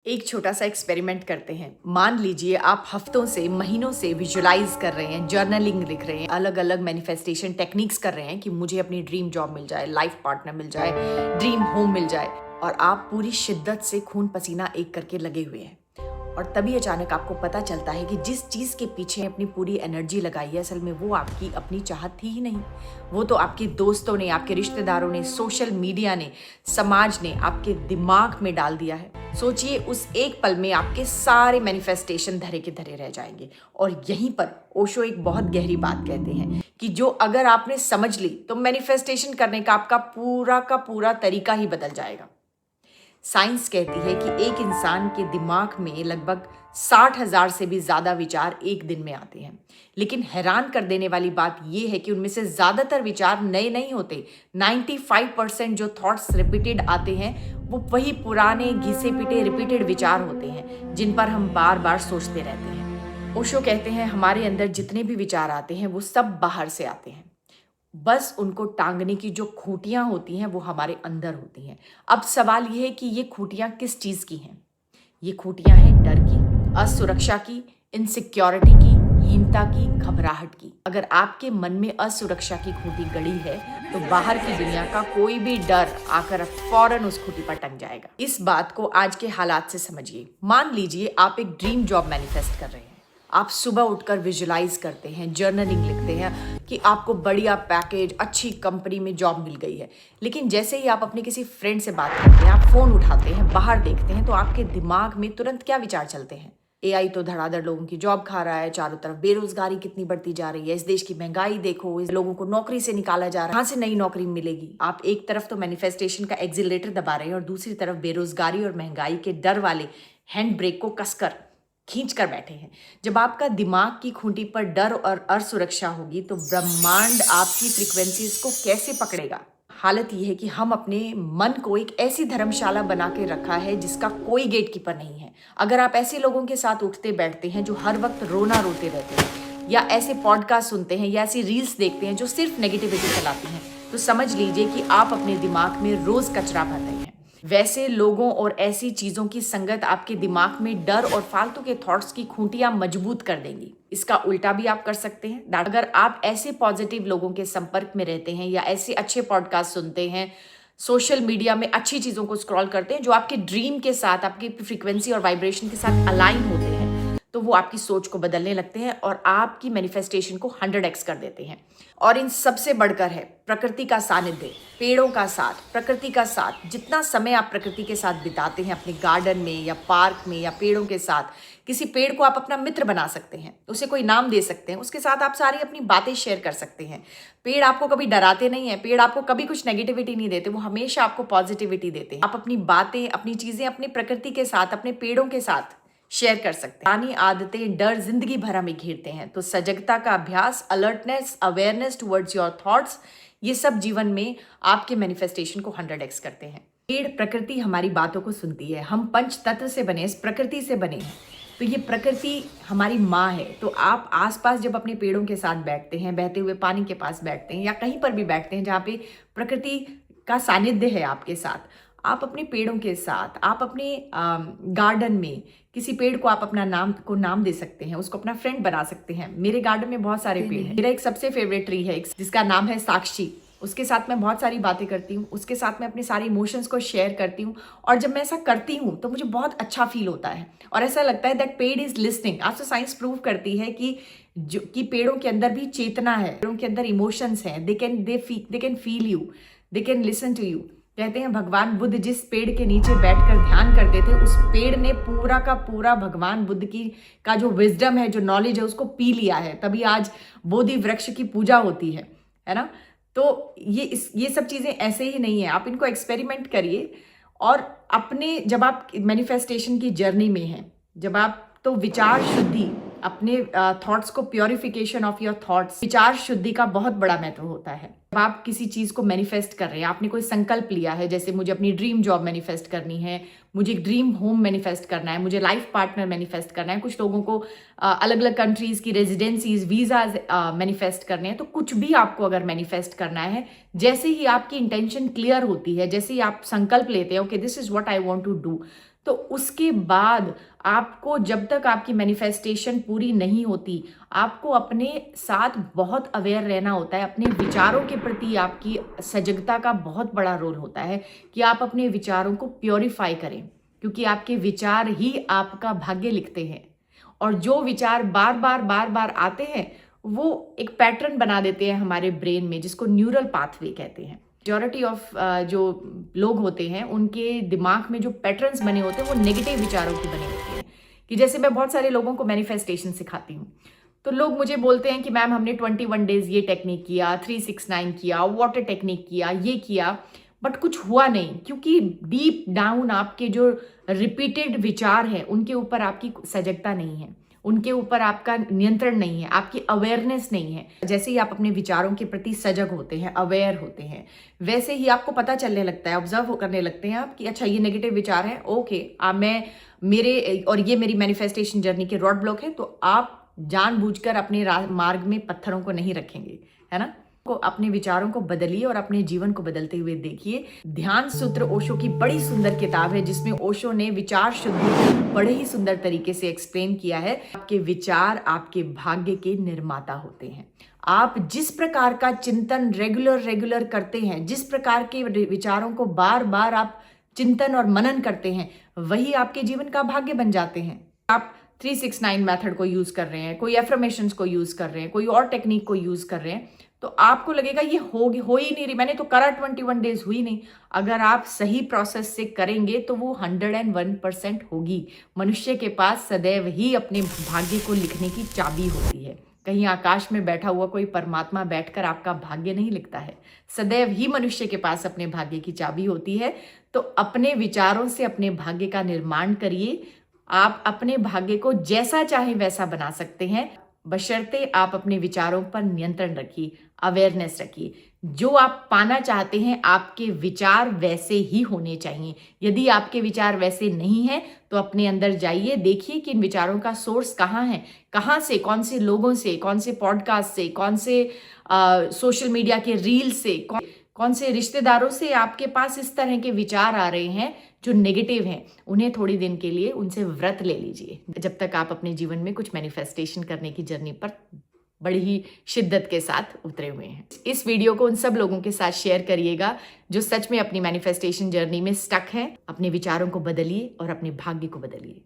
एक छोटा सा एक्सपेरिमेंट करते हैं। मान लीजिए आप हफ्तों से महीनों से विजुलाइज कर रहे हैं, जर्नलिंग लिख रहे हैं, अलग अलग मैनिफेस्टेशन टेक्निक्स कर रहे हैं कि मुझे अपनी ड्रीम जॉब मिल जाए, लाइफ पार्टनर मिल जाए, ड्रीम होम मिल जाए, और आप पूरी शिद्दत से खून पसीना एक करके लगे हुए हैं। और तभी अचानक आपको पता चलता है कि जिस चीज़ के पीछे अपनी पूरी एनर्जी लगाई है, असल में वो आपकी अपनी चाहत थी ही नहीं। वो तो आपके दोस्तों ने, आपके रिश्तेदारों ने, सोशल मीडिया ने, समाज ने आपके दिमाग में डाल दिया है। सोचिए, उस एक पल में आपके सारे मैनिफेस्टेशन धरे के धरे रह जाएंगे। और यहीं पर ओशो एक बहुत गहरी बात कहते हैं कि जो अगर आपने समझ ली तो मैनिफेस्टेशन करने का आपका पूरा का पूरा तरीका ही बदल जाएगा। साइंस कहती है कि एक इंसान के दिमाग में लगभग 60,000 से भी ज़्यादा विचार एक दिन में आते हैं। लेकिन हैरान कर देने वाली बात यह है कि उनमें से ज़्यादातर विचार नए नहीं होते। 95% जो थॉट्स रिपीटेड आते हैं वो वही पुराने घिसे पिटे रिपीटेड विचार होते हैं जिन पर हम बार बार सोचते रहते हैं। ओशो कहते हैं हमारे अंदर जितने भी विचार आते हैं वो सब बाहर से आते हैं, बस उनको टांगने की जो खूंटियां होती हैं वो हमारे अंदर होती हैं। अब सवाल ये है कि ये खूंटियां किस चीज़ की हैं? ये खूंटियां हैं डर की, असुरक्षा की, इनसिक्योरिटी की, हीनता की, घबराहट की। अगर आपके मन में असुरक्षा की खूंटी गड़ी है तो बाहर की दुनिया का कोई भी डर आकर फौरन उस खूंटी पर टंग जाएगा। इस बात को आज के हालात से समझिए। मान लीजिए आप एक ड्रीम जॉब मैनिफेस्ट कर रहे हैं। आप सुबह उठकर विजुलाइज करते हैं, जर्नलिंग लिखते हैं कि आपको बढ़िया पैकेज, अच्छी कंपनी में जॉब मिल गई है। लेकिन जैसे ही आप अपने किसी फ्रेंड से बात करते हैं, आप फ़ोन उठाते हैं, बाहर देखते हैं, तो आपके दिमाग में तुरंत क्या विचार चलते हैं? एआई तो धड़ाधड़ लोगों की जॉब खा रहा है, चारों तरफ बेरोजगारी कितनी बढ़ती जा रही है, इस देश की महंगाई देखो, इस लोगों को नौकरी से निकाला जा रहा है, कहाँ से नई नौकरी मिलेगी। आप एक तरफ तो मैनिफेस्टेशन का एक्सीलरेटर दबा रहे हैं और दूसरी तरफ बेरोजगारी और महंगाई के डर वाले हैंड ब्रेक को कसकर खींच कर बैठे हैं। जब आपका दिमाग की खूंटी पर डर और असुरक्षा होगी तो ब्रह्मांड आपकी फ्रीक्वेंसीज को कैसे पकड़ेगा? हालत यह है कि हम अपने मन को एक ऐसी धर्मशाला बना के रखा है जिसका कोई गेट कीपर नहीं है। अगर आप ऐसे लोगों के साथ उठते बैठते हैं जो हर वक्त रोना रोते रहते हैं, या ऐसे पॉडकास्ट सुनते हैं, या ऐसी रील्स देखते हैं जो सिर्फ नेगेटिविटी फैलाती हैं, तो समझ लीजिए कि आप अपने दिमाग में रोज कचरा भर रहे हैं। वैसे लोगों और ऐसी चीज़ों की संगत आपके दिमाग में डर और फालतू के थॉट्स की खूंटियां मजबूत कर देंगी। इसका उल्टा भी आप कर सकते हैं। अगर आप ऐसे पॉजिटिव लोगों के संपर्क में रहते हैं, या ऐसे अच्छे पॉडकास्ट सुनते हैं, सोशल मीडिया में अच्छी चीज़ों को स्क्रॉल करते हैं जो आपके ड्रीम के साथ, आपकी फ्रीक्वेंसी और वाइब्रेशन के साथ अलाइन होते हैं, तो वो आपकी सोच को बदलने लगते हैं और आपकी मैनिफेस्टेशन को 100x कर देते हैं। और इन सबसे बढ़कर है प्रकृति का सानिध्य, पेड़ों का साथ, प्रकृति का साथ। जितना समय आप प्रकृति के साथ बिताते हैं अपने गार्डन में या पार्क में या पेड़ों के साथ, किसी पेड़ को आप अपना मित्र बना सकते हैं, उसे कोई नाम दे सकते हैं, उसके साथ आप सारी अपनी बातें शेयर कर सकते हैं। पेड़ आपको कभी डराते नहीं है, पेड़ आपको कभी कुछ नेगेटिविटी नहीं देते, वो हमेशा आपको पॉजिटिविटी देते हैं। आप अपनी बातें, अपनी चीज़ें अपनी प्रकृति के साथ, अपने पेड़ों के साथ शेयर कर सकते हैं। पुरानी आदतें, डर जिंदगी भर हमें घेरते हैं, तो सजगता का अभ्यास, alertness, awareness towards your thoughts, ये सब जीवन में आपके मैनिफेस्टेशन को 100x करते हैं। पेड़, प्रकृति हमारी बातों को सुनती है। हम पंच तत्व से बने, इस प्रकृति से बने हैं, तो ये प्रकृति हमारी माँ है। तो आप आसपास जब अपने पेड़ों के साथ बैठते हैं, बहते हुए पानी के पास बैठते हैं, या कहीं पर भी बैठते हैं जहाँ पे प्रकृति का सानिध्य है आपके साथ, आप अपने पेड़ों के साथ, आप अपने गार्डन में किसी पेड़ को आप अपना नाम दे सकते हैं, उसको अपना फ्रेंड बना सकते हैं। मेरे गार्डन में बहुत सारे पेड़ हैं। मेरा एक सबसे फेवरेट ट्री है जिसका नाम है साक्षी। उसके साथ मैं बहुत सारी बातें करती हूँ, उसके साथ मैं अपने सारे इमोशंस को शेयर करती हूँ, और जब मैं ऐसा करती हूँ तो मुझे बहुत अच्छा फील होता है और ऐसा लगता है दैट पेड़ इज लिसनिंग। आज तो साइंस प्रूव करती है कि पेड़ों के अंदर भी चेतना है, पेड़ों के अंदर इमोशंस हैं। They can feel you, they can listen to you. कहते हैं भगवान बुद्ध जिस पेड़ के नीचे बैठकर ध्यान करते थे, उस पेड़ ने पूरा का पूरा भगवान बुद्ध का जो विजडम है, जो नॉलेज है, उसको पी लिया है। तभी आज बोधि वृक्ष की पूजा होती है ना। तो ये सब चीज़ें ऐसे ही नहीं है, आप इनको एक्सपेरिमेंट करिए। और अपने जब आप मैनिफेस्टेशन की जर्नी में हैं, जब आप, तो विचार शुद्धि, अपने थॉट्स को, प्योरिफिकेशन ऑफ योर थॉट्स, विचार शुद्धि का बहुत बड़ा महत्व होता है। जब आप किसी चीज़ को मैनिफेस्ट कर रहे हैं, आपने कोई संकल्प लिया है, जैसे मुझे अपनी ड्रीम जॉब मैनिफेस्ट करनी है, मुझे एक ड्रीम होम मैनिफेस्ट करना है, मुझे लाइफ पार्टनर मैनिफेस्ट करना है, कुछ लोगों को अलग अलग कंट्रीज़ की रेजिडेंसीज, वीज़ाज मैनिफेस्ट करने हैं, तो कुछ भी आपको अगर मैनिफेस्ट करना है, जैसे ही आपकी इंटेंशन क्लियर होती है, जैसे ही आप संकल्प लेते हैं, okay this is what I want to do, तो उसके बाद आपको, जब तक आपकी मैनिफेस्टेशन पूरी नहीं होती, आपको अपने साथ बहुत अवेयर रहना होता है। अपने विचारों के प्रति आपकी सजगता का बहुत बड़ा रोल होता है कि आप अपने विचारों को प्योरीफाई करें, क्योंकि आपके विचार ही आपका भाग्य लिखते हैं। और जो विचार बार बार आते हैं वो एक पैटर्न बना देते हैं हमारे ब्रेन में, जिसको न्यूरल पाथवे कहते हैं। मेजॉरिटी ऑफ जो लोग होते हैं उनके दिमाग में जो पैटर्न्स बने होते हैं वो नेगेटिव विचारों की बने होते हैं। कि जैसे मैं बहुत सारे लोगों को मैनिफेस्टेशन सिखाती हूँ, तो लोग मुझे बोलते हैं कि मैम हमने 21 डेज ये टेक्निक किया, 369 किया, वाटर टेक्निक किया, ये किया, बट कुछ हुआ नहीं, क्योंकि डीप डाउन आपके जो रिपीटेड विचार हैं उनके ऊपर आपकी सजगता नहीं है, उनके ऊपर आपका नियंत्रण नहीं है, आपकी अवेयरनेस नहीं है। जैसे ही आप अपने विचारों के प्रति सजग होते हैं, अवेयर होते हैं, वैसे ही आपको पता चलने लगता है, ऑब्जर्व करने लगते हैं आप कि अच्छा ये नेगेटिव विचार है, ओके ये मेरी मैनिफेस्टेशन जर्नी के रॉड ब्लॉक है, तो आप जानबूझकर अपने मार्ग में पत्थरों को नहीं रखेंगे, है ना। को अपने विचारों को बदलिए और अपने जीवन को बदलते हुए देखिए। ध्यान सूत्र ओशो की बड़ी सुंदर किताब है, जिसमें ओशो ने विचार शुद्धि बड़े ही सुंदर तरीके से एक्सप्लेन किया है। आपके विचार आपके भाग्य के निर्माता होते हैं। आप जिस प्रकार का चिंतन रेगुलर करते हैं, जिस प्रकार के विचारों को बार बार आप चिंतन और मनन करते हैं, वही आपके जीवन का भाग्य बन जाते हैं। आप 369 मेथड को यूज कर रहे हैं, कोई एफर्मेशंस को यूज कर रहे हैं, कोई और टेक्निक को यूज कर रहे हैं, तो आपको लगेगा ये हो ही नहीं रही, मैंने तो करा 21 डेज, हुई नहीं। अगर आप सही प्रोसेस से करेंगे तो वो 101% होगी। मनुष्य के पास सदैव ही अपने भाग्य को लिखने की चाबी होती है। कहीं आकाश में बैठा हुआ कोई परमात्मा बैठकर आपका भाग्य नहीं लिखता है, सदैव ही मनुष्य के पास अपने भाग्य की चाबी होती है। तो अपने विचारों से अपने भाग्य का निर्माण करिए। आप अपने भाग्य को जैसा चाहे वैसा बना सकते हैं, बशर्ते आप अपने विचारों पर नियंत्रण रखिए, अवेयरनेस रखिए। जो आप पाना चाहते हैं, आपके विचार वैसे ही होने चाहिए। यदि आपके विचार वैसे नहीं हैं, तो अपने अंदर जाइए, देखिए कि इन विचारों का सोर्स कहाँ है, कहाँ से, कौन से लोगों से, कौन से पॉडकास्ट से, कौन से सोशल मीडिया के रील से, कौन से रिश्तेदारों से आपके पास इस तरह के विचार आ रहे हैं जो नेगेटिव हैं। उन्हें थोड़ी दिन के लिए उनसे व्रत ले लीजिए, जब तक आप अपने जीवन में कुछ मैनिफेस्टेशन करने की जर्नी पर बड़ी ही शिद्दत के साथ उतरे हुए हैं। इस वीडियो को उन सब लोगों के साथ शेयर करिएगा जो सच में अपनी मैनिफेस्टेशन जर्नी में स्टक हैं। अपने विचारों को बदलिए और अपने भाग्य को बदलिए।